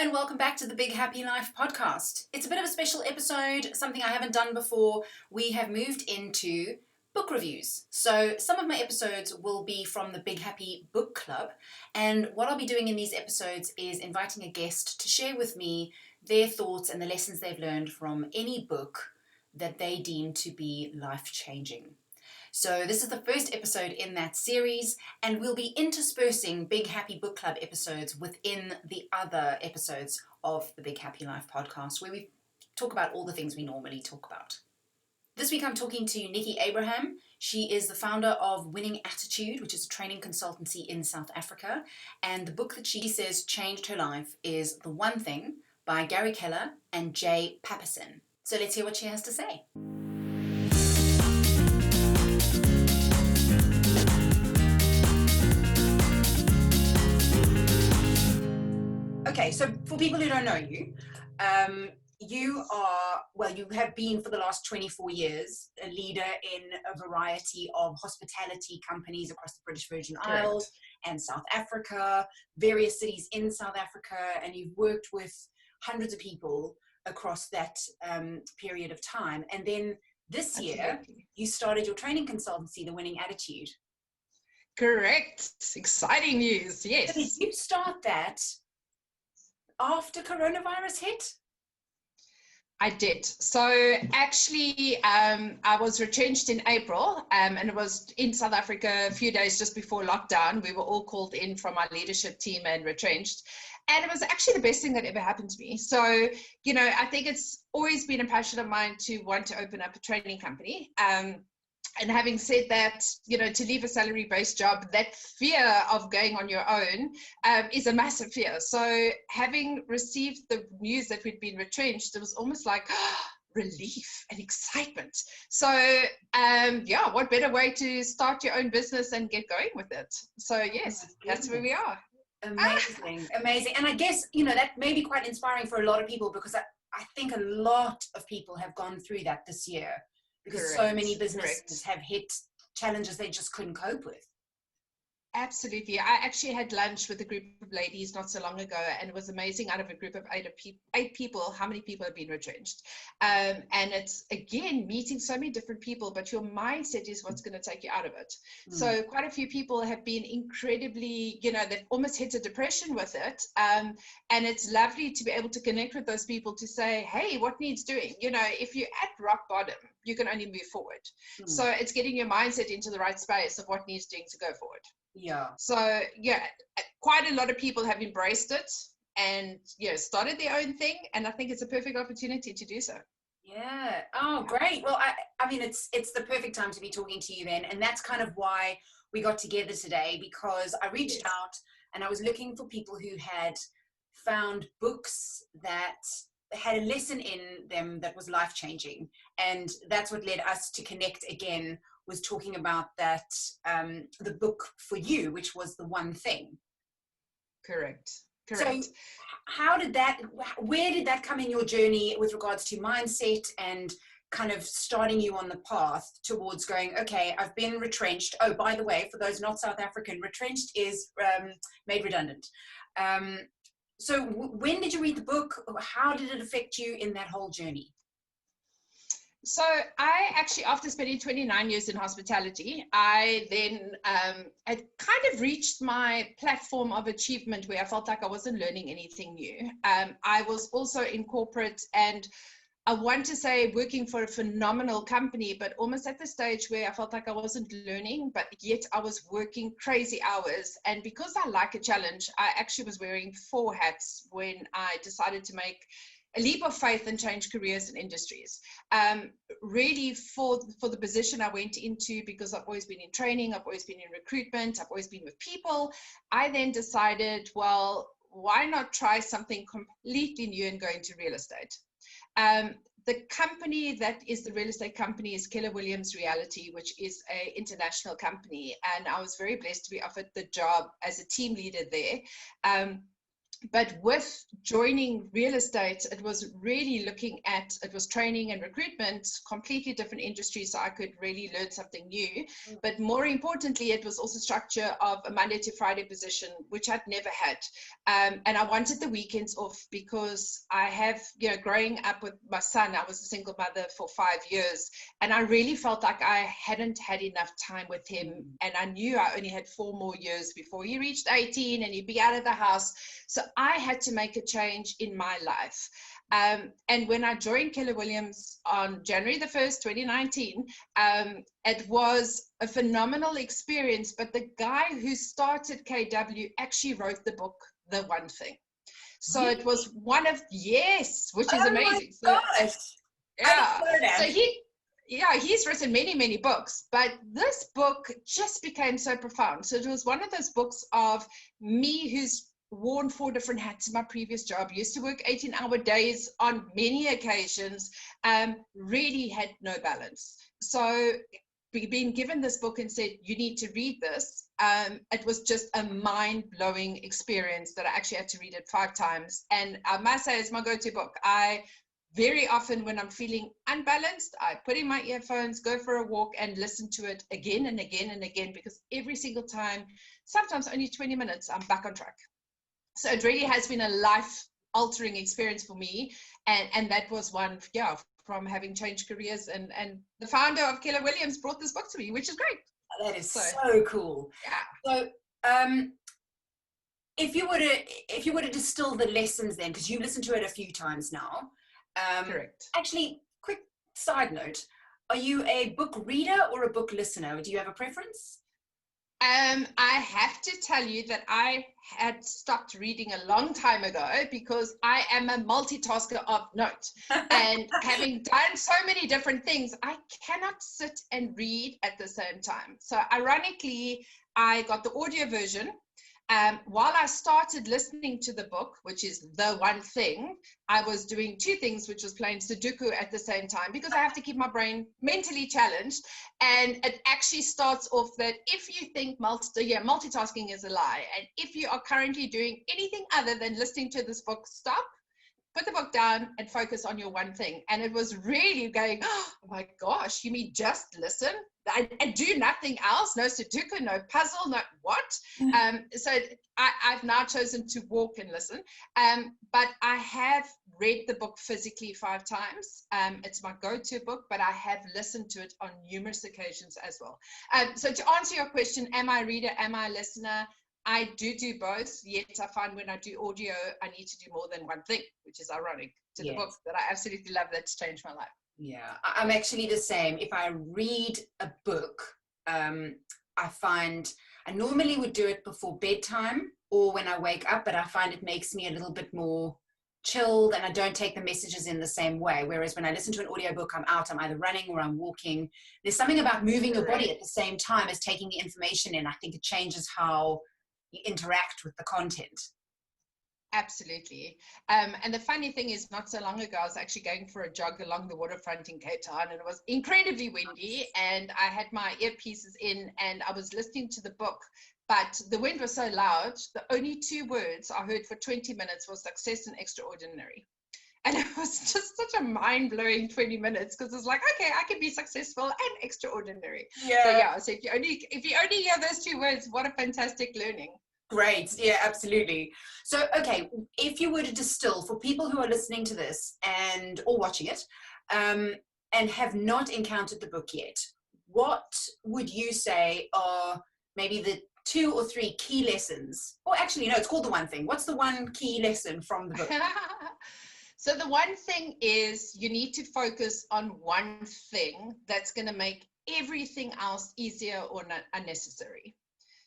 and welcome back to the Big Happy Life podcast. It's a bit of a special episode, something I haven't done before. We have moved into book reviews. So some of my episodes will be from the Big Happy Book Club, and what I'll be doing in these episodes is inviting a guest to share with me their thoughts and the lessons they've learned from any book that they deem to be life-changing. So this is the first episode in that series, and we'll be interspersing Big Happy Book Club episodes within the other episodes of the Big Happy Life podcast, where we talk about all the things we normally talk about. This week I'm talking to Nicke Abraham. She is the founder of Winning Attitude, which is a training consultancy in South Africa, and the book that she says changed her life is The One Thing by Gary Keller and Jay Papasan. So let's hear what she has to say. Okay, so for people who don't know you, you have been for the last 24 years a leader in a variety of hospitality companies across the British Virgin Isles and South Africa, various cities in South Africa, and you've worked with hundreds of people across that period of time. And then this year, you started your training consultancy, The Winning Attitude. Correct. Exciting news, yes. So did you start that after coronavirus hit? I did. So actually, I was retrenched in April, and it was in South Africa a few days just before lockdown. We were all called in from our leadership team and retrenched. And it was actually the best thing that ever happened to me. So, I think it's always been a passion of mine to want to open up a training company. And having said that, to leave a salary-based job, that fear of going on your own is a massive fear. So having received the news that we'd been retrenched, it was almost like relief and excitement. So, what better way to start your own business and get going with it? So yes, that's where we are. Amazing. And I guess, that may be quite inspiring for a lot of people, because I think a lot of people have gone through that this year. Because so many businesses have hit challenges they just couldn't cope with. Absolutely. I actually had lunch with a group of ladies not so long ago, and it was amazing. Out of a group of eight people, how many people have been retrenched? And it's, again, meeting so many different people, but your mindset is what's going to take you out of it. So quite a few people have been incredibly, they've almost hit a depression with it. And it's lovely to be able to connect with those people to say, hey, what needs doing? If you're at rock bottom, you can only move forward. So it's getting your mindset into the right space of what needs doing to go forward. Yeah. So quite a lot of people have embraced it and started their own thing, and I think it's a perfect opportunity to do so. Yeah. Oh, great. Well, I mean, it's the perfect time to be talking to you then, and that's kind of why we got together today, because I reached out and I was looking for people who had found books that had a lesson in them that was life-changing, and that's what led us to connect again, was talking about that, the book for you, which was The One Thing. Correct. So where did that come in your journey with regards to mindset and kind of starting you on the path towards going, okay, I've been retrenched. Oh, by the way, for those not South African, retrenched is made redundant. So when did you read the book? How did it affect you in that whole journey? So I actually, after spending 29 years in hospitality, I then had kind of reached my platform of achievement where I felt like I wasn't learning anything new. I was also in corporate, and I want to say working for a phenomenal company, but almost at the stage where I felt like I wasn't learning, but yet I was working crazy hours. And because I like a challenge, I actually was wearing 4 hats when I decided to make a leap of faith and change careers and industries. Really for the position I went into, because I've always been in training, I've always been in recruitment, I've always been with people, I then decided, well, why not try something completely new and go into real estate? The company that is the real estate company is Keller Williams Reality, which is an international company. And I was very blessed to be offered the job as a team leader there. But with joining real estate, it was really looking at, it was training and recruitment, completely different industries, so I could really learn something new. But more importantly, it was also structure of a Monday to Friday position, which I'd never had. And I wanted the weekends off because I have, growing up with my son, I was a single mother for 5 years, and I really felt like I hadn't had enough time with him. And I knew I only had 4 more years before he reached 18 and he'd be out of the house. So I had to make a change in my life. And when I joined Keller Williams on January the 1st, 2019, it was a phenomenal experience. But the guy who started KW actually wrote the book, The One Thing. So it was one of, yes, which is amazing. Oh my gosh. Yeah. So he's written many, many books, but this book just became so profound. So it was one of those books of me who's worn 4 different hats in my previous job, used to work 18-hour days on many occasions, really had no balance. So being given this book and said, you need to read this, it was just a mind-blowing experience that I actually had to read it 5 times. And I must say, it's my go-to book. I very often, when I'm feeling unbalanced, I put in my earphones, go for a walk, and listen to it again and again and again, because every single time, sometimes only 20 minutes, I'm back on track. So it really has been a life-altering experience for me. And that was one, from having changed careers. And the founder of Keller Williams brought this book to me, which is great. That is so cool. Yeah. So if you were to distill the lessons then, because you listened to it a few times now. Correct. Actually, quick side note, are you a book reader or a book listener? Do you have a preference? I have to tell you that I had stopped reading a long time ago because I am a multitasker of note. And having done so many different things, I cannot sit and read at the same time. So ironically, I got the audio version. While I started listening to the book, which is The One Thing, I was doing 2 things, which was playing Sudoku at the same time, because I have to keep my brain mentally challenged. And it actually starts off that if you think multitasking is a lie, and if you are currently doing anything other than listening to this book, stop, put the book down, and focus on your one thing. And it was really going, oh my gosh, you mean just listen and do nothing else? No Sudoku, no puzzle, no what? So I've now chosen to walk and listen. But I have read the book physically 5 times. It's my go-to book, but I have listened to it on numerous occasions as well. So to answer your question, am I a reader, am I a listener? I do both, yet I find when I do audio, I need to do more than one thing, which is ironic to the book, that I absolutely love. That's changed my life. Yeah, I'm actually the same. If I read a book, I find I normally would do it before bedtime or when I wake up, but I find it makes me a little bit more chilled and I don't take the messages in the same way. Whereas when I listen to an audiobook, I'm out, I'm either running or I'm walking. There's something about moving your body at the same time as taking the information in. I think it changes how you interact with the content. Absolutely. And the funny thing is, not so long ago, I was actually going for a jog along the waterfront in Cape Town, and it was incredibly windy, and I had my earpieces in, and I was listening to the book, but the wind was so loud, the only 2 words I heard for 20 minutes was success and extraordinary. And it was just such a mind-blowing 20 minutes, because it's like, okay, I can be successful and extraordinary. So if you only hear those 2 words, what a fantastic learning. Great. Yeah, absolutely. So, okay, if you were to distill for people who are listening to this or watching it, and have not encountered the book yet, what would you say are maybe the 2 or 3 key lessons? Or actually, no, it's called The One Thing. What's the one key lesson from the book? So the one thing is you need to focus on one thing that's going to make everything else easier or not unnecessary.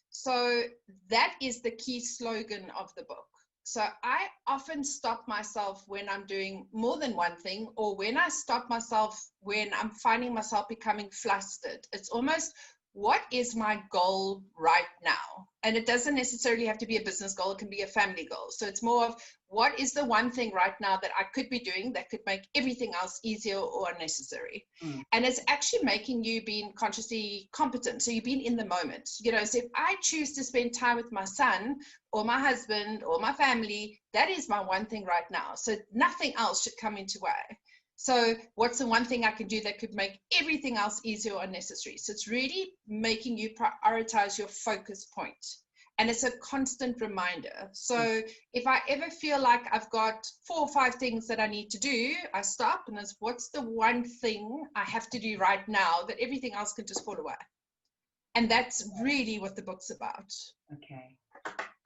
So that is the key slogan of the book. So I often stop myself when I'm doing more than one thing, or when I stop myself when I'm finding myself becoming flustered. It's almost, what is my goal right now? And it doesn't necessarily have to be a business goal. It can be a family goal. So it's more of, what is the one thing right now that I could be doing that could make everything else easier or unnecessary? And it's actually making you being consciously competent. So you've been in the moment, you know. So if I choose to spend time with my son or my husband or my family, that is my one thing right now. So nothing else should come into way. So what's the one thing I can do that could make everything else easier or unnecessary? So it's really making you prioritize your focus point. And it's a constant reminder. So if I ever feel like I've got 4 or 5 things that I need to do, I stop and it's, what's the one thing I have to do right now that everything else can just fall away? And that's really what the book's about. Okay.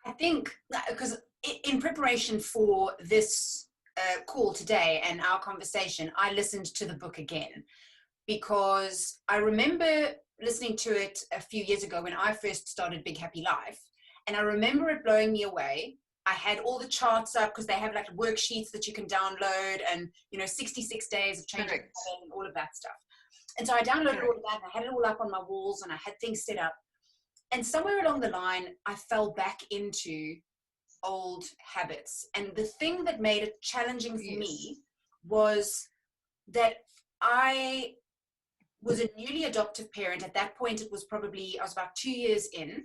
I think, because in preparation for this call today and our conversation, I listened to the book again, because I remember listening to it a few years ago when I first started Big Happy Life. And I remember it blowing me away. I had all the charts up because they have like worksheets that you can download, and, you know, 66 days of changing and all of that stuff. And so I downloaded all of that, and I had it all up on my walls, and I had things set up. And somewhere along the line, I fell back into old habits. And the thing that made it challenging for me was that I was a newly adoptive parent. At that point, it was probably, I was about 2 years in.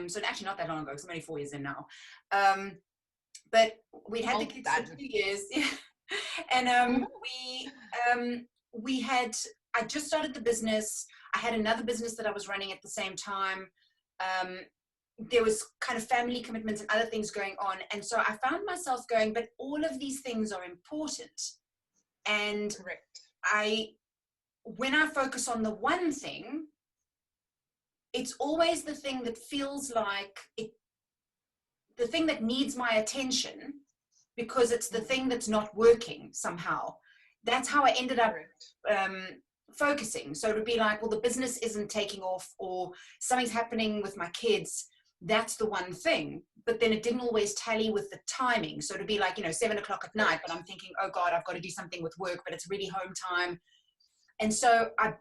So actually not that long ago, because I'm only 4 years in now. But we'd had the kids for 2 years. And we had, I just started the business. I had another business that I was running at the same time. There was kind of family commitments and other things going on. And so I found myself going, but all of these things are important. And when I focus on the one thing, it's always the thing that feels like the thing that needs my attention, because it's the thing that's not working somehow. That's how I ended up focusing. So it would be like, well, the business isn't taking off, or something's happening with my kids. That's the one thing. But then it didn't always tally with the timing. So it would be like, you know, 7 o'clock at night, but I'm thinking, oh God, I've got to do something with work, but it's really home time. And so I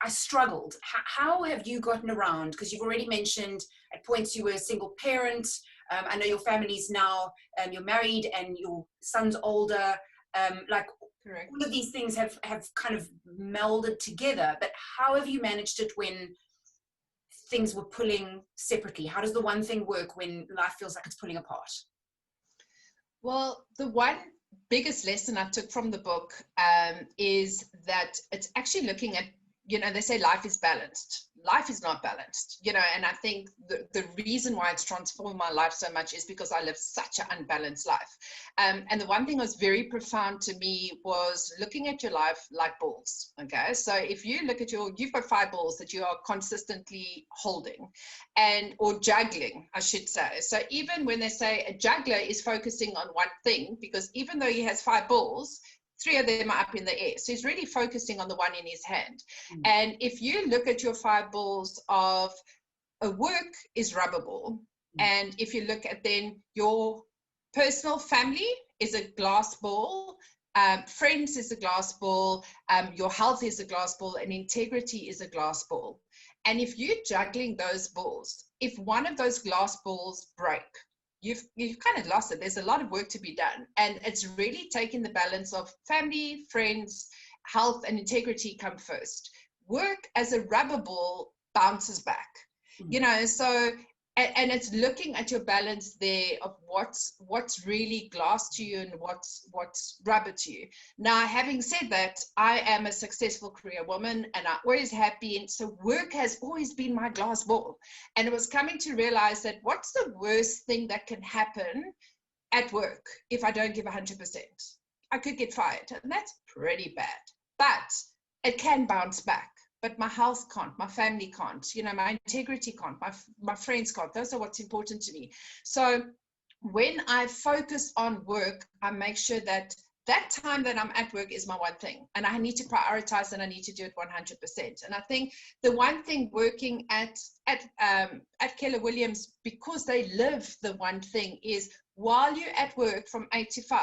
struggled. How have you gotten around? Because you've already mentioned at points you were a single parent. I know your family's now, you're married and your son's older. All of these things have kind of melded together. But how have you managed it when things were pulling separately? How does the one thing work when life feels like it's pulling apart? Well, the one biggest lesson I took from the book is that it's actually looking at, you know, they say life is balanced. Life is not balanced, you know, and I think the reason why it's transformed my life so much is because I lived such an unbalanced life. And the one thing that was very profound to me was looking at your life like balls, okay? So if you look at you've got 5 balls that you are consistently holding or juggling, I should say. So even when they say a juggler is focusing on one thing, because even though he has 5 balls, 3 of them are up in the air. So he's really focusing on the one in his hand. And if you look at your 5 balls of a work is rubber ball. And if you look at then your personal family is a glass ball, friends is a glass ball, your health is a glass ball, and integrity is a glass ball. And if you're juggling those balls, if one of those glass balls break, you've kind of lost it. There's a lot of work to be done. And it's really taking the balance of family, friends, health, and integrity come first. Work as a rubber ball bounces back, you know, so, and it's looking at your balance there of what's really glass to you and what's rubber to you. Now, having said that, I am a successful career woman and I always have been. So work has always been my glass ball. And it was coming to realize that what's the worst thing that can happen at work if I don't give 100%? I could get fired, and that's pretty bad. But it can bounce back. But my health can't, my family can't, you know, my integrity can't, my friends can't. Those are what's important to me. So when I focus on work, I make sure that that time that I'm at work is my one thing. And I need to prioritize and I need to do it 100%. And I think the one thing working at Keller Williams, because they live the one thing, is while you're at work from 8 to 5,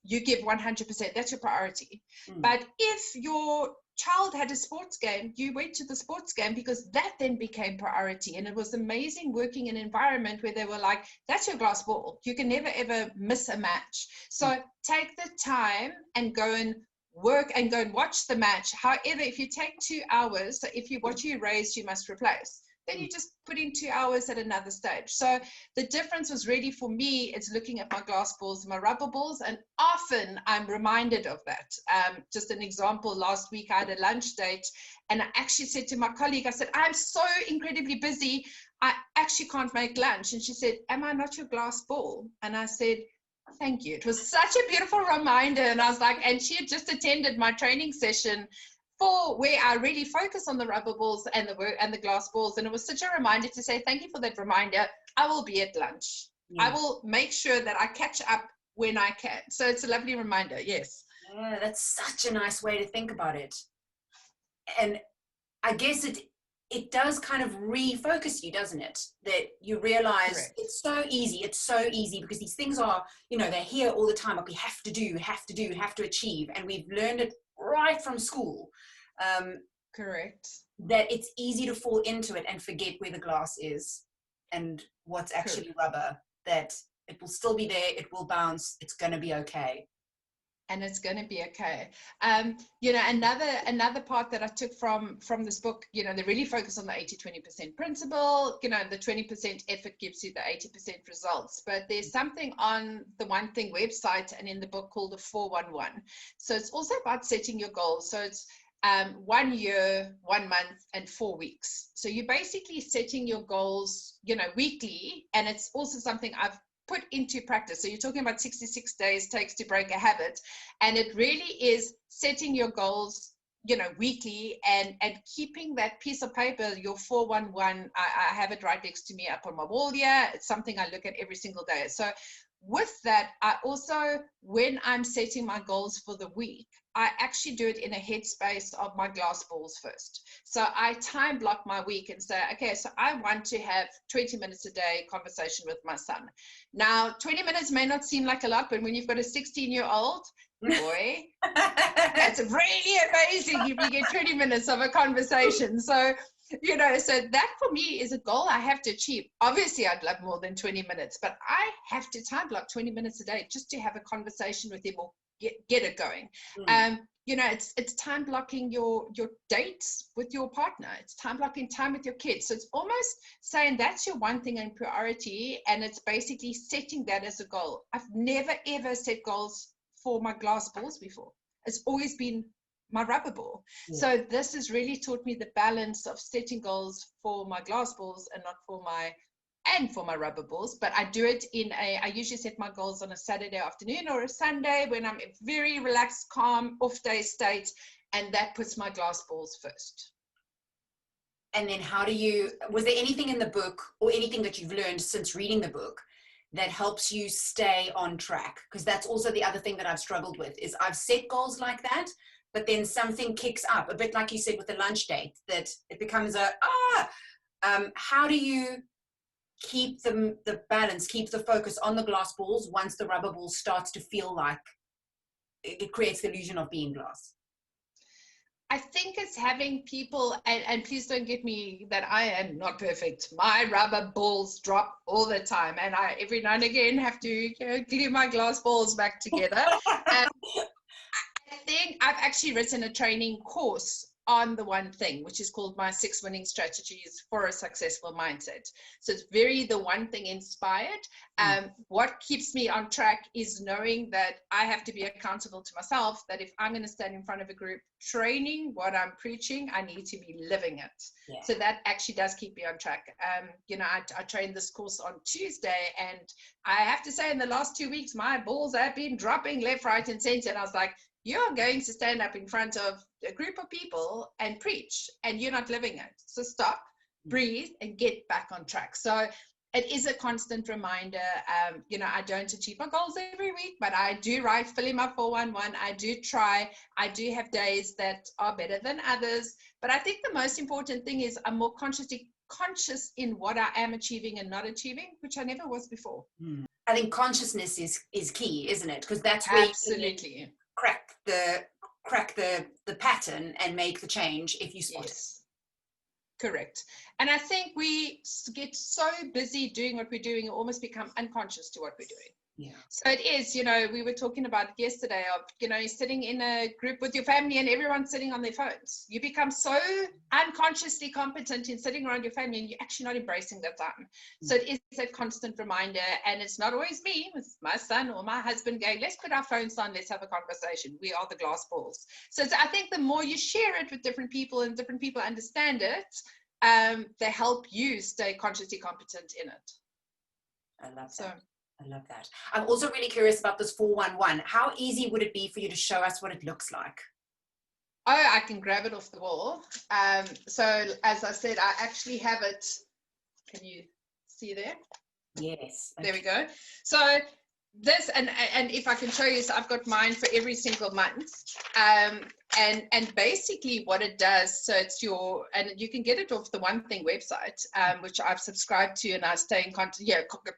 you give 100%. That's your priority. But if your child had a sports game, you went to the sports game, because that then became priority. And it was amazing working in an environment where they were like, that's your glass ball. You can never, ever miss a match. So take the time and go and work and go and watch the match. However, if you take 2 hours, so if what you raised, you must replace, then you just put in 2 hours at another stage. So the difference was really, for me, it's looking at my glass balls, my rubber balls, and often I'm reminded of that. Just an example, last week I had a lunch date, and I actually said to my colleague, I said, I'm so incredibly busy, I actually can't make lunch. And she said, am I not your glass ball? And I said, thank you. It was such a beautiful reminder. And I was like, and she had just attended my training session for where I really focus on the rubber balls and the glass balls. And it was such a reminder to say, thank you for that reminder. I will be at lunch. I will make sure that I catch up when I can. So it's a lovely reminder. Yes. Yeah, that's such a nice way to think about it. And I guess it does kind of refocus you, doesn't it? That you realize Correct. it's so easy. It's so easy because these things are, they're here all the time. Like we have to do, have to achieve. And we've learned it right from school. Correct. That it's easy to fall into it and forget where the glass is and what's actually rubber, that it will still be there, it will bounce, it's going to be okay. And it's going to be okay. Another part that I took from this book, they really focus on the 80-20% principle. The 20% effort gives you the 80% results. But there's something on the One Thing website and in the book called the 411. So it's also about setting your goals. So it's 1 year, 1 month, and 4 weeks. So you're basically setting your goals, weekly. And it's also something I've put into practice. So you're talking about 66 days takes to break a habit. And it really is setting your goals, weekly, and keeping that piece of paper, your 411, I have it right next to me up on my wall here. It's something I look at every single day. So with that, I also, when I'm setting my goals for the week, I actually do it in a headspace of my glass balls first. So I time block my week and say, okay, so I want to have 20 minutes a day conversation with my son. Now, 20 minutes may not seem like a lot, but when you've got a 16-year-old, boy, that's really amazing if you get 20 minutes of a conversation. So, so that for me is a goal I have to achieve. Obviously, I'd love more than 20 minutes, but I have to time block 20 minutes a day just to have a conversation with him or get it going. It's time blocking your dates with your partner. It's time blocking time with your kids. So it's almost saying that's your one thing in priority, and it's basically setting that as a goal. I've never ever set goals for my glass balls before. It's always been my rubber ball. Yeah. So this has really taught me the balance of setting goals for my glass balls and not for my rubber balls. But I do it I usually set my goals on a Saturday afternoon or a Sunday when I'm in very relaxed, calm, off day state, and that puts my glass balls first. And then was there anything in the book or anything that you've learned since reading the book that helps you stay on track? Because that's also the other thing that I've struggled with, is I've set goals like that, but then something kicks up, a bit like you said with the lunch date, that it becomes how do you keep the balance, keep the focus on the glass balls once the rubber ball starts to feel like it creates the illusion of being glass? I think it's having people, and please don't get me that I am not perfect. My rubber balls drop all the time, and I every now and again have to glue my glass balls back together. I think I've actually written a training course on the One Thing, which is called My 6 Winning Strategies for a Successful Mindset. So it's very the One Thing inspired. What keeps me on track is knowing that I have to be accountable to myself, that if I'm going to stand in front of a group training what I'm preaching, I need to be living it. Yeah. So that actually does keep me on track. I trained this course on Tuesday, and I have to say in the last 2 weeks, my balls have been dropping left, right, and center. And I was like, you're going to stand up in front of a group of people and preach, and you're not living it. So stop, breathe, and get back on track. So it is a constant reminder. I don't achieve my goals every week, but I do fill in my 411. I do try. I do have days that are better than others. But I think the most important thing is I'm more conscious in what I am achieving and not achieving, which I never was before. I think consciousness is key, isn't it? Because that's where absolutely crack crack the pattern and make the change if you spot it. Correct. And I think we get so busy doing what we're doing, and almost become unconscious to what we're doing. Yeah. So it is, we were talking about it yesterday of, sitting in a group with your family and everyone's sitting on their phones. You become so unconsciously competent in sitting around your family, and you're actually not embracing that time. So it is a constant reminder, and it's not always me with my son or my husband going, let's put our phones down, let's have a conversation. We are the glass balls. So I think the more you share it with different people and different people understand it, they help you stay consciously competent in it. I love that. I'm also really curious about this 411. How easy would it be for you to show us what it looks like? Oh, I can grab it off the wall. So as I said, I actually have it. Can you see there? Yes. There we go. So this, and if I can show you, so I've got mine for every single month. And basically what it does, so it's and you can get it off the One Thing website, which I've subscribed to, and I stay in contact,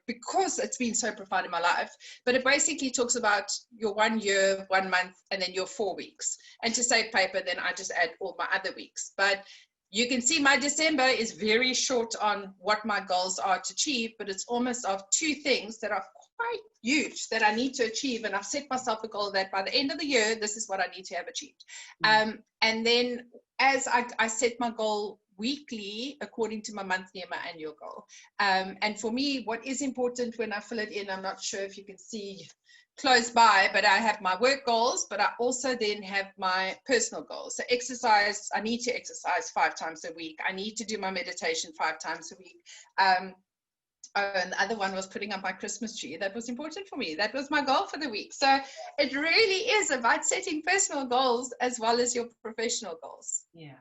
because it's been so profound in my life. But it basically talks about your 1 year, 1 month, and then your 4 weeks. And to save paper, then I just add all my other weeks. But you can see my December is very short on what my goals are to achieve, but it's almost of 2 things that are quite huge that I need to achieve. And I've set myself a goal that by the end of the year, this is what I need to have achieved. And then as I set my goal weekly, according to my monthly and my annual goal. And for me, what is important when I fill it in, I'm not sure if you can see close by, but I have my work goals, but I also then have my personal goals. So exercise, I need to exercise 5 times a week. I need to do my meditation 5 times a week. And the other one was putting up my Christmas tree. That was important for me. That was my goal for the week. So it really is about setting personal goals as well as your professional goals. Yeah,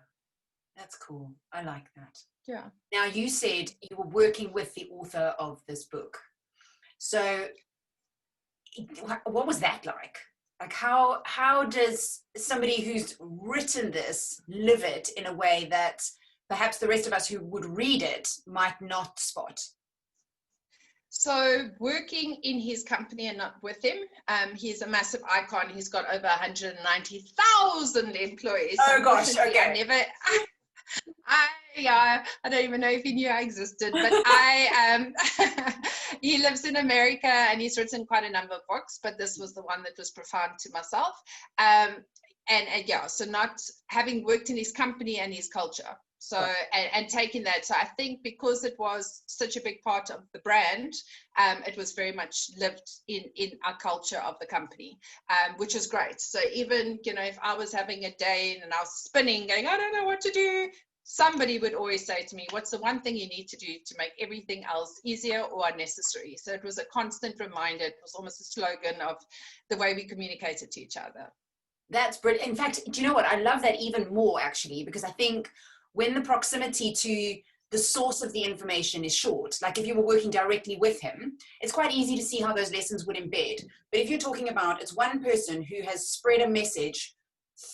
that's cool. I like that. Yeah. Now, you said you were working with the author of this book. So what was that like? Like, how does somebody who's written this live it in a way that perhaps the rest of us who would read it might not spot? So working in his company and not with him, he's a massive icon. He's got over 190,000 employees. Oh gosh, okay. I don't even know if he knew I existed, but he lives in America, and he's written quite a number of books, but this was the one that was profound to myself. So not having worked in his company and his culture. So, and taking that. So I think because it was such a big part of the brand, it was very much lived in our culture of the company, which is great. So even, if I was having a day and I was spinning, going, I don't know what to do, somebody would always say to me, what's the one thing you need to do to make everything else easier or unnecessary? So it was a constant reminder. It was almost a slogan of the way we communicated to each other. That's brilliant. In fact, do you know what? I love that even more, actually, because I think when the proximity to the source of the information is short, like if you were working directly with him, it's quite easy to see how those lessons would embed. But if you're talking about it's one person who has spread a message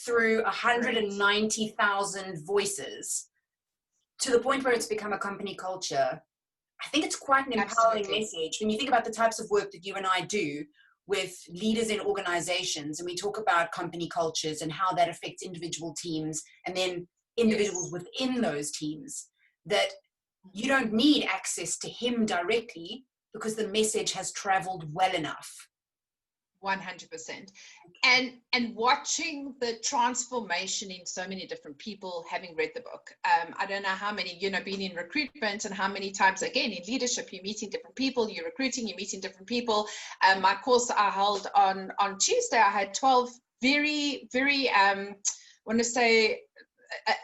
through 190,000 voices to the point where it's become a company culture, I think it's quite an empowering message. When you think about the types of work that you and I do with leaders in organizations, and we talk about company cultures and how that affects individual teams and then individuals within those teams, that you don't need access to him directly because the message has traveled well enough. 100%. And watching the transformation in so many different people, having read the book. I don't know how many, being in recruitment and how many times, again, in leadership, you're meeting different people, you're recruiting, you're meeting different people. My course I held on Tuesday, I had 12 very, very,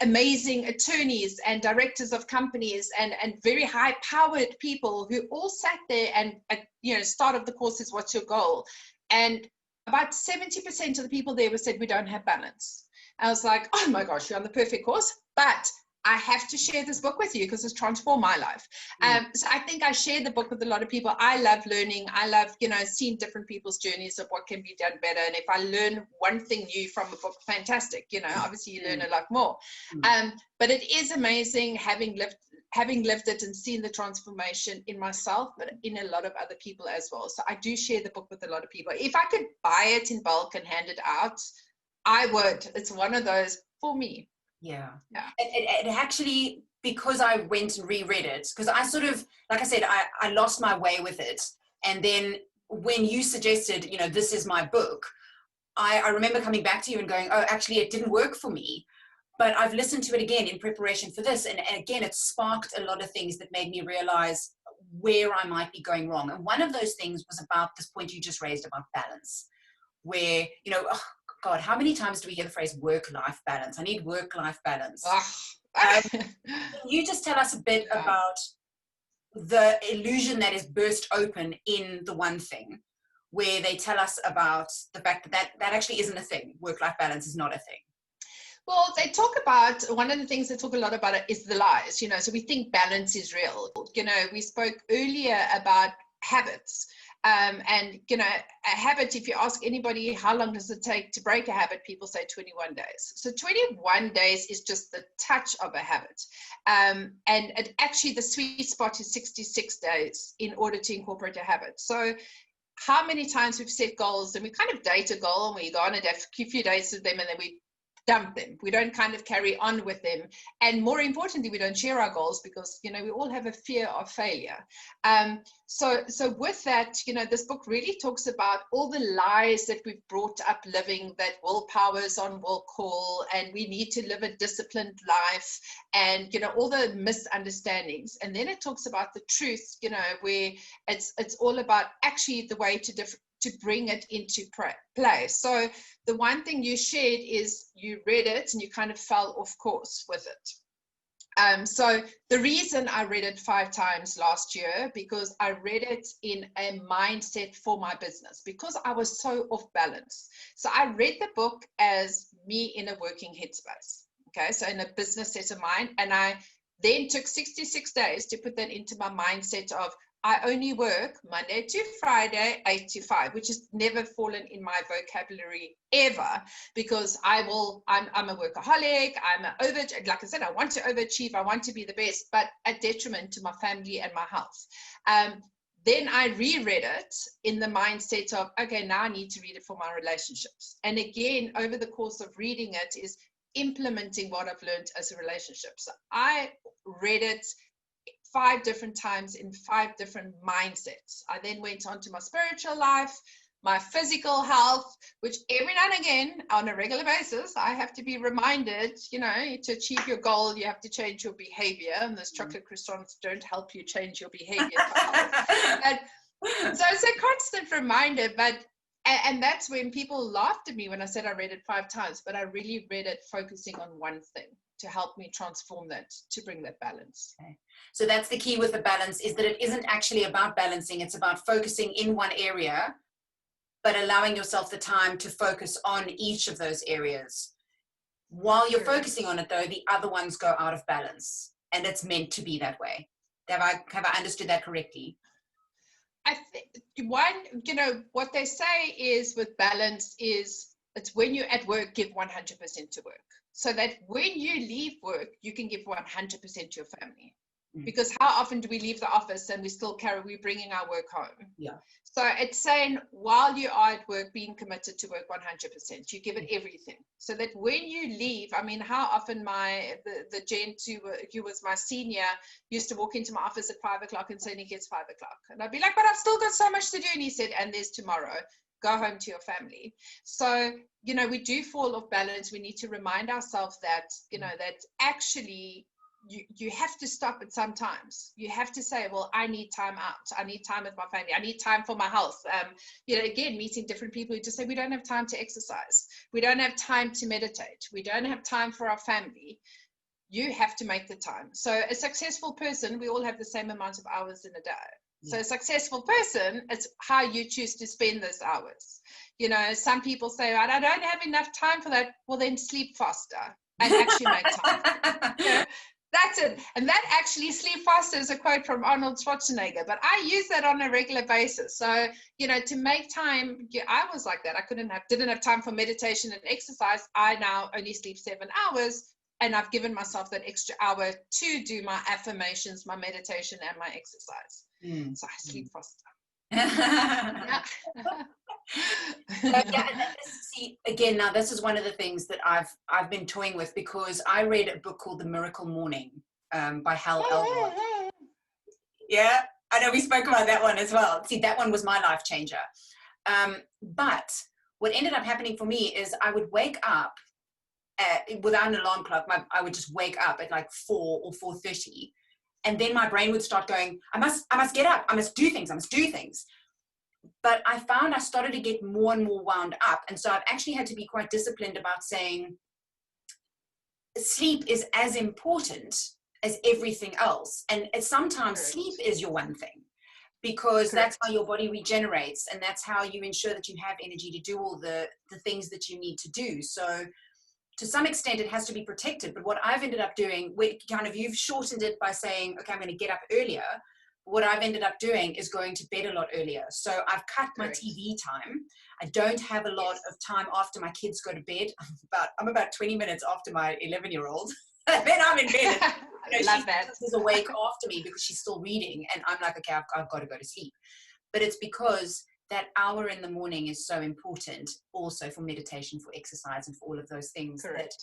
amazing attorneys and directors of companies and very high powered people who all sat there and start of the course is, what's your goal? And about 70% of the people there said, we don't have balance. I was like, oh my gosh, you're on the perfect course, but I have to share this book with you because it's transformed my life. So I think I share the book with a lot of people. I love learning. I love, seeing different people's journeys of what can be done better. And if I learn one thing new from a book, fantastic. Obviously you learn a lot more. But it is amazing having lived it and seen the transformation in myself, but in a lot of other people as well. So I do share the book with a lot of people. If I could buy it in bulk and hand it out, I would. It's one of those for me. Yeah. Yeah. It actually, because I went and reread it, because I sort of, like I said, I lost my way with it. And then when you suggested, this is my book, I remember coming back to you and going, oh, actually, it didn't work for me. But I've listened to it again in preparation for this. And again, it sparked a lot of things that made me realize where I might be going wrong. And one of those things was about this point you just raised about balance, where, oh, God, how many times do we hear the phrase work-life balance? I need work-life balance. Can you just tell us a bit about the illusion that is burst open in The One Thing, where they tell us about the fact that actually isn't a thing. Work-life balance is not a thing. Well, they talk about, one of the things they talk a lot about is the lies, so we think balance is real. We spoke earlier about habits. And, a habit, if you ask anybody, how long does it take to break a habit? People say 21 days. So 21 days is just the touch of a habit. And actually, the sweet spot is 66 days in order to incorporate a habit. So how many times we've set goals and we kind of date a goal and we go on a few days with them and then we dump them. We don't kind of carry on with them. And more importantly, we don't share our goals because, we all have a fear of failure. So with that, this book really talks about all the lies that we've brought up living, that willpower is on will call, and we need to live a disciplined life, and, all the misunderstandings. And then it talks about the truth, where it's all about actually the way to bring it into play. So the one thing you shared is you read it and you kind of fell off course with it. So the reason I read it 5 times last year, because I read it in a mindset for my business, because I was so off balance. So I read the book as me in a working headspace. Okay, so in a business set of mind. And I then took 66 days to put that into my mindset of, I only work Monday to Friday, 8 to 5, which has never fallen in my vocabulary ever, because I'm a workaholic. Like I said, I want to overachieve. I want to be the best, but at detriment to my family and my health. Then I reread it in the mindset of, okay, now I need to read it for my relationships. And again, over the course of reading it is implementing what I've learned as a relationship. So I read it 5 different times in 5 different mindsets. I then went on to my spiritual life, my physical health, which every now and again, on a regular basis, I have to be reminded, to achieve your goal, you have to change your behavior. And those chocolate croissants don't help you change your behavior. So it's a constant reminder, and that's when people laughed at me when I said I read it 5 times, but I really read it focusing on one thing to help me transform that, to bring that balance. Okay. So that's the key with the balance, is that it isn't actually about balancing. It's about focusing in one area, but allowing yourself the time to focus on each of those areas. While you're focusing on it, though, the other ones go out of balance, and it's meant to be that way. Have I understood that correctly? I think what they say is with balance is it's when you're at work, give 100% to work, so that when you leave work, you can give 100% to your family. Because how often do we leave the office and we're bringing our work home? Yeah. So it's saying while you are at work, being committed to work 100%, you give it everything, so that when you leave, how often the gent who was my senior used to walk into my office at 5 o'clock and say, Nicke, it's 5 o'clock. And I'd be like, but I've still got so much to do. And he said, and there's tomorrow. Go home to your family. So, we do fall off balance. We need to remind ourselves that, that actually you have to stop it sometimes. You have to say, well, I need time out. I need time with my family. I need time for my health. Again, meeting different people who just say, we don't have time to exercise. We don't have time to meditate. We don't have time for our family. You have to make the time. So a successful person, we all have the same amount of hours in a day. So a successful person, it's how you choose to spend those hours. Some people say, I don't have enough time for that. Well, then sleep faster and actually make time. That's it. And that actually, sleep faster is a quote from Arnold Schwarzenegger, but I use that on a regular basis. So, to make time, I was like that. Didn't have time for meditation and exercise. I now only sleep 7 hours, and I've given myself that extra hour to do my affirmations, my meditation, and my exercise. So I sleep faster. So, See, again, now this is one of the things that I've been toying with, because I read a book called The Miracle Morning by Hal Elrod. Yeah, I know we spoke about that one as well. See, that one was my life changer. But what ended up happening for me is I would wake up without an alarm clock. I would just wake up at like 4 or 4:30, and then my brain would start going, I must get up, I must do things. But I found I started to get more and more wound up, and so I've actually had to be quite disciplined about saying sleep is as important as everything else, and sometimes sleep is your one thing, because that's how your body regenerates, and that's how you ensure that you have energy to do all the things that you need to do. So to some extent it has to be protected. But what I've ended up doing, you've shortened it by saying, okay, I'm going to get up earlier. What I've ended up doing is going to bed a lot earlier. So I've cut my TV time. I don't have a lot of time after my kids go to bed. I'm about 20 minutes after my 11-year-old. Then I'm in bed. Love that. She's awake after me because she's still reading. And I'm like, okay, I've got to go to sleep. But it's because that hour in the morning is so important also for meditation, for exercise, and for all of those things that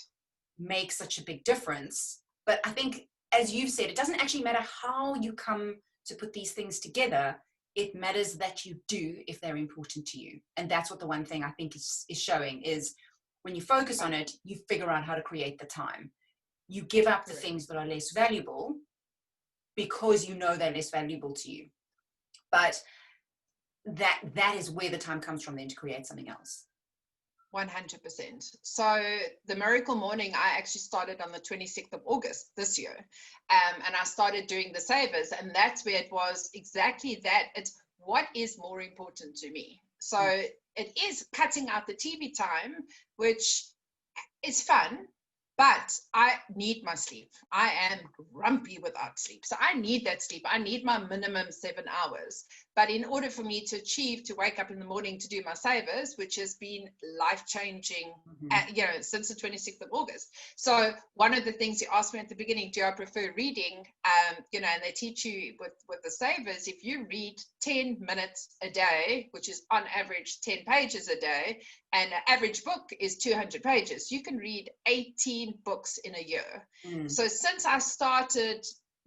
make such a big difference. But I think, as you've said, it doesn't actually matter how you come to put these things together. It matters that you do if they're important to you. And that's what the one thing I think is showing is when you focus on it, you figure out how to create the time. You give up the things that are less valuable because you know they're less valuable to you. But that is where the time comes from then to create something else. 100%. So the Miracle Morning, I actually started on the 26th of August this year. And I started doing the savers, and that's where it was exactly that. It's what is more important to me. So it is cutting out the TV time, which is fun, but I need my sleep. I am grumpy without sleep. So I need that sleep. I need my minimum 7 hours. But in order for me to wake up in the morning to do my savers, which has been life-changing, since the 26th of August. So one of the things you asked me at the beginning, do I prefer reading? And they teach you with the savers, if you read 10 minutes a day, which is on average 10 pages a day, and an average book is 200 pages, you can read 18 books in a year. So since I started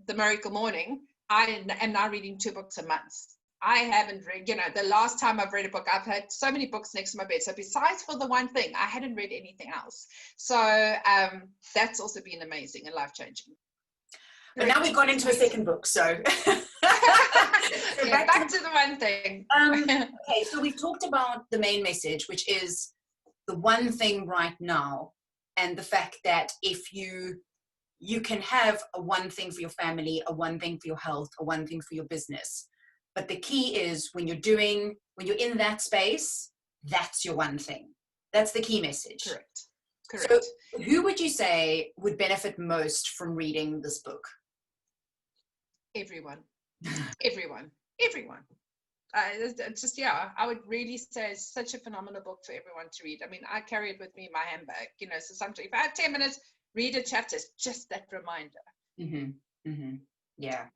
the Miracle Morning, I am now reading 2 books a month. I haven't read, the last time I've read a book, I've had so many books next to my bed. So besides for the one thing, I hadn't read anything else. So that's also been amazing and life-changing. But now we've gone into a second book, so. back to the one thing. Okay, so we've talked about the main message, which is the one thing right now, and the fact that if you can have a one thing for your family, a one thing for your health, a one thing for your business. But the key is when you're in that space, that's your one thing. That's the key message. Correct. So who would you say would benefit most from reading this book? Everyone. I would really say it's such a phenomenal book for everyone to read. I mean, I carry it with me in my handbag, so sometimes if I have 10 minutes, read a chapter, it's just that reminder. Yeah.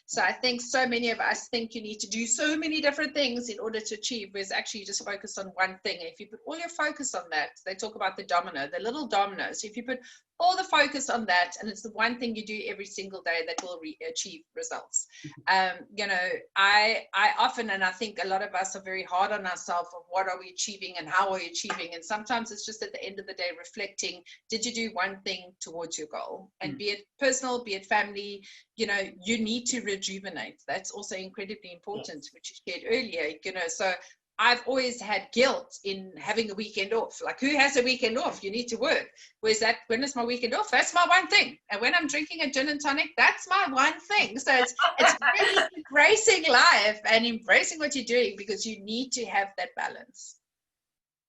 So I think so many of us think you need to do so many different things in order to achieve, whereas actually you just focus on one thing. And if you put all your focus on that, they talk about the little domino. So if you put all the focus on that, and it's the one thing you do every single day that will achieve results. I often, and I think a lot of us are very hard on ourselves of what are we achieving and how are we achieving. And sometimes it's just at the end of the day reflecting, did you do one thing towards your goal? And be it personal, be it family, you need to rejuvenate. That's also incredibly important, which you shared earlier, so I've always had guilt in having a weekend off. Like, who has a weekend off? You need to work. Whereas when is my weekend off? That's my one thing. And when I'm drinking a gin and tonic, that's my one thing. So it's really embracing life and embracing what you're doing, because you need to have that balance.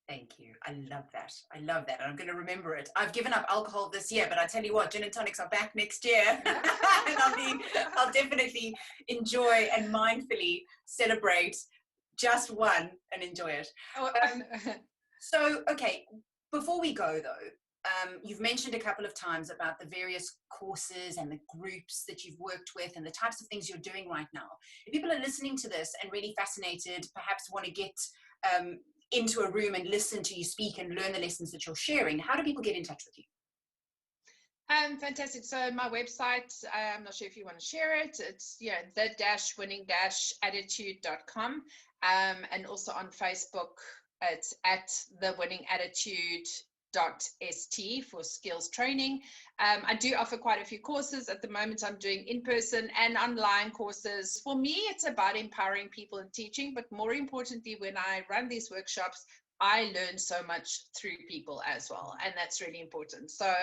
Thank you. I love that. And I'm going to remember it. I've given up alcohol this year, but I tell you what, gin and tonics are back next year. And I'll definitely enjoy and mindfully celebrate just one and enjoy it. So, okay, before we go though, you've mentioned a couple of times about the various courses and the groups that you've worked with and the types of things you're doing right now. If people are listening to this and really fascinated, perhaps want to get into a room and listen to you speak and learn the lessons that you're sharing, how do people get in touch with you? Fantastic. So my website, I'm not sure if you want to share it. It's the-winning-attitude.com. And also on Facebook, it's at the winning attitude.st for skills training. I do offer quite a few courses. At the moment, I'm doing in-person and online courses. For me, it's about empowering people and teaching, but more importantly, when I run these workshops, I learn so much through people as well, and that's really important. So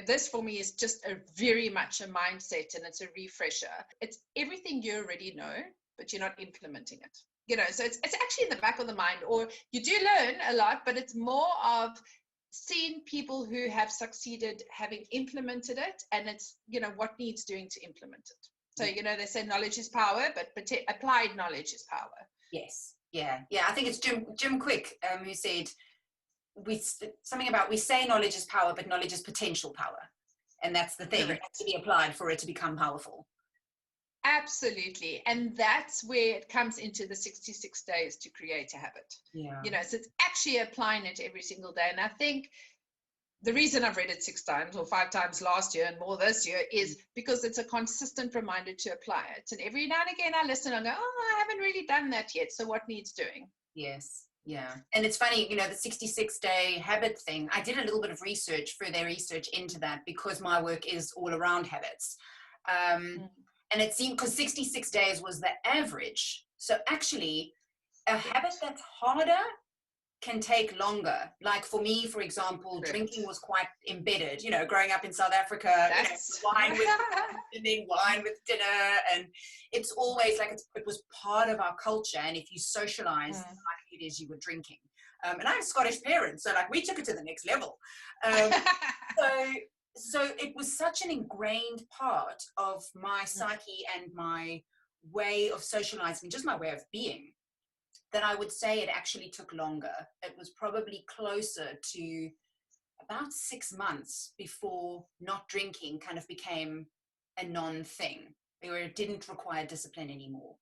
this for me is just very much a mindset, and it's a refresher. It's everything you already know, but you're not implementing it. So it's actually in the back of the mind, or you do learn a lot, but it's more of seeing people who have succeeded having implemented it, and it's what needs doing to implement it. So they say knowledge is power, but applied knowledge is power. Yes. Yeah. I think it's Jim Quick who said something about we say knowledge is power, but knowledge is potential power, and that's the thing. Correct. It has to be applied for it to become powerful. Absolutely. And that's where it comes into the 66 days to create a habit. So it's actually applying it every single day. And I think the reason I've read it 6 times or 5 times last year and more this year is because it's a consistent reminder to apply it. And every now and again I listen and go, I haven't really done that yet. So what needs doing? Yes. Yeah. And it's funny, the 66-day habit thing. I did a little bit of further research into that, because my work is all around habits. And it seemed, because 66 days was the average. So actually, a habit that's harder can take longer. Like for me, for example, drinking was quite embedded, growing up in South Africa, wine with dinner. And it's always like it was part of our culture. And if you socialize, like it is, you were drinking. And I have Scottish parents, so like we took it to the next level. So it was such an ingrained part of my psyche and my way of socializing, just my way of being, that I would say it actually took longer. It was probably closer to about 6 months before not drinking kind of became a non-thing, where it didn't require discipline anymore.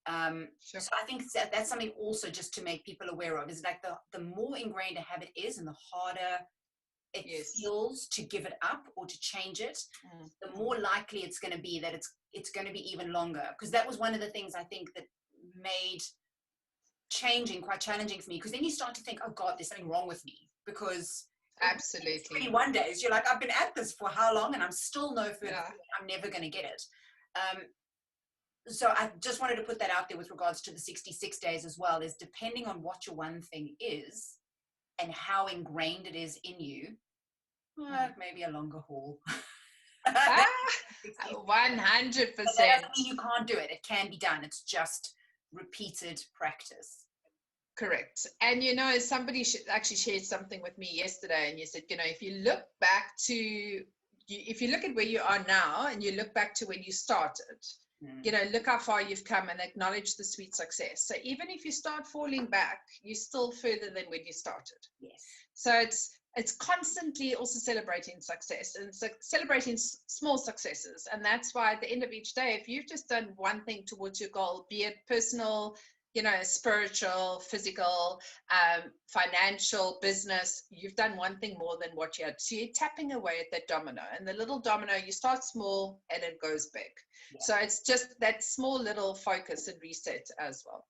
So I think that's something also just to make people aware of, is like the more ingrained a habit is and the harder it feels to give it up or to change it, the more likely it's going to be that it's going to be even longer. Because that was one of the things I think that made changing quite challenging for me, because then you start to think, oh God, there's something wrong with me, because absolutely 21 days you're like, I've been at this for how long and I'm still no further. I'm never going to get it. So I just wanted to put that out there with regards to the 66 days as well, is depending on what your one thing is and how ingrained it is in you, maybe a longer haul. 100%. That doesn't mean you can't do it. It can be done. It's just repeated practice. Correct. And somebody actually shared something with me yesterday, and you said, if you look at where you are now and you look back to when you started, look how far you've come and acknowledge the sweet success. So even if you start falling back, you're still further than when you started. Yes. So it's constantly also celebrating success and celebrating small successes. And that's why at the end of each day, if you've just done one thing towards your goal, be it personal, spiritual, physical, financial, business, you've done one thing more than what you had. So you're tapping away at that domino, and the little domino, you start small and it goes big. Yeah. So it's just that small little focus and reset as well.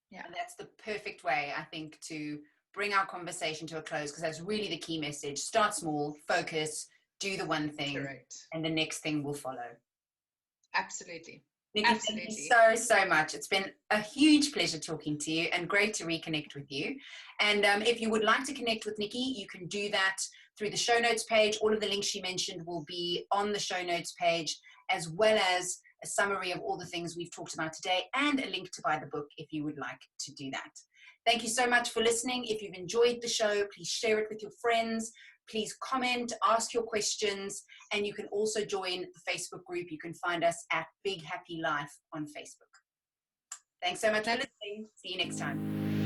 Yeah. And that's the perfect way, I think, to bring our conversation to a close, because that's really the key message. Start small, focus, do the one thing. Correct. And the next thing will follow. Absolutely. Nicke, absolutely. Thank you so much. It's been a huge pleasure talking to you and great to reconnect with you. And if you would like to connect with Nicke, you can do that through the show notes page. All of the links she mentioned will be on the show notes page, as well as a summary of all the things we've talked about today and a link to buy the book if you would like to do that. Thank you so much for listening. If you've enjoyed the show, please share it with your friends. Please comment, ask your questions, and you can also join the Facebook group. You can find us at Big Happy Life on Facebook. Thanks so much for listening. See you next time.